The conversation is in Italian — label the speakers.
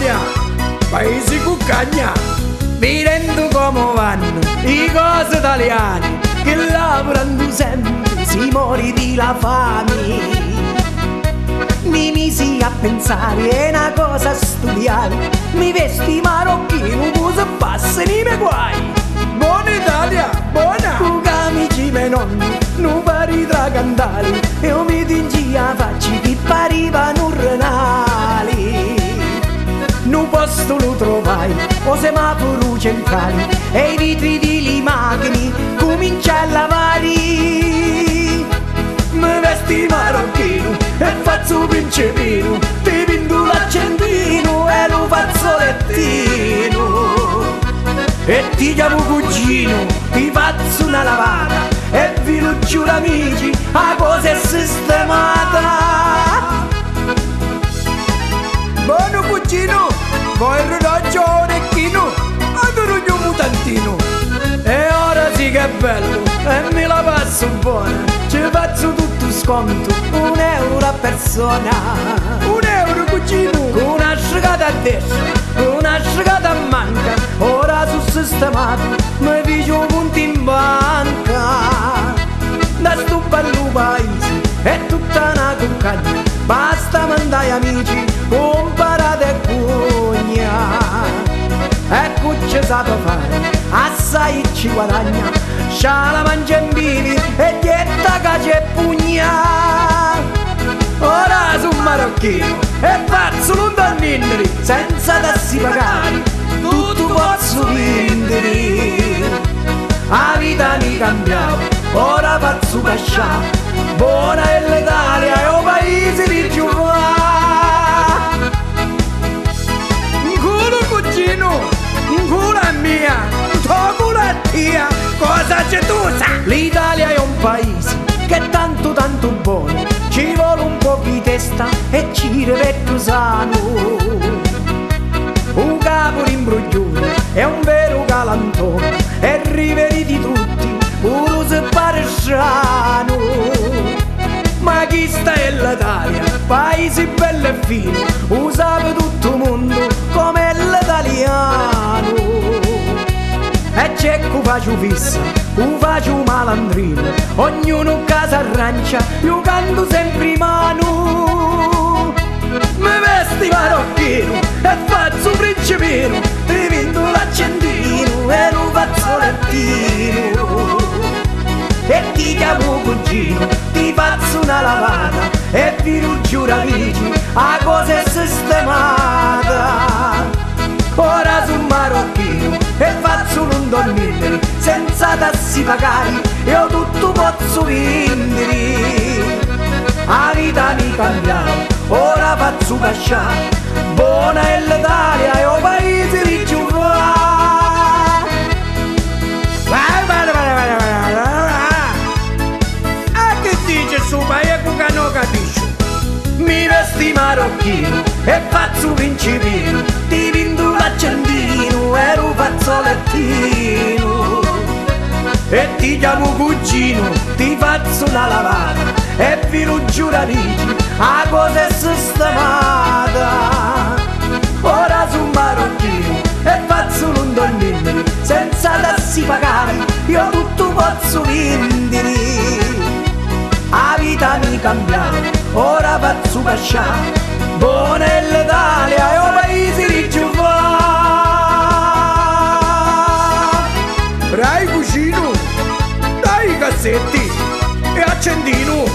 Speaker 1: Italia, paesi cuccagna, mi rendo come vanno i cose italiani, che lavorando sempre si muore di la fame. Mi misi a pensare, è una cosa studiare, mi vesti marocchino, cosa passano i miei guai. Buona Italia, buona! Con camici me nonni, non pari tra cantare, io mi tingi a faccia che parivano renali. Non posto lo trovai, o semaforo centrali, e i vetri di macchine comincia a lavare. Mi vesti marocchino e faccio principino, ti pinto l'accendino e lo fazzolettino. E ti chiamo cugino, ti faccio una lavata, e vi lo giuro amici, la cosa è sistemata. Buono cugino, vuoi il relogio orecchino, adoro un mutantino. E ora sì che è bello, e me la passo buona, ci faccio tutto sconto, €1 a persona. €1 cugino, con una sfregata a destra, con una sfregata a manca, ora sul sistemato, mi piglio punti in banca. Da sto bello paese, è tutta una cuccagna, basta mandare amici, comparate e cugna. Ecco ci sa fare, assai ci guadagna, scia la mangia in bivi e dietta che c'è pugna. Ora sono marocchino e faccio l'undannini, senza tassi pagare, tutto posso vendere. La vita mi cambiava, ora faccio casciare, buona è l'Italia e o paese di giovane. Cugino, culo è mia, tuo culo è tia, cosa c'è tu sa? L'Italia è un paese che è tanto tanto buono, ci vuole un po' di testa e ci rivette sano. Un capo d'imbroglione è un vero galantone, e riveri di tutti, pure se pare strano. Ma chi sta è l'Italia, paese bello e fino, usato tutto il mondo come l'italiano. E c'è che faccio fissa, che faccio malandrino, ognuno casa arrancia, io canto sempre in mano. Mi vesti marocchino e faccio principino, ti vinto l'accendino e lo fazzolettino. E ti chiamo cugino, ti faccio una lavata, e vi lo giuro amici, la cosa è sistemata. Ora sono marocchino e faccio un dormire, senza tassi pagare, io tutto posso vendere. La vita mi cambiava, ora faccio casciare, buona è l'Italia e o paese di giovane. Che non capisci, mi vesti marocchino e faccio principino, ti vinto l'accendino e lo fazzolettino. E ti chiamo cugino, ti faccio una lavata, e vi lo giuro amici, la cosa è sistemata. Ora sono marocchino e faccio un dormire, senza tassi pagare, io tutto posso vendere. La vita mi cambiava, ora faccio casciare, buona è l'Italia e o paese di giovane. Dai cugino, dai i cassetti e accendino.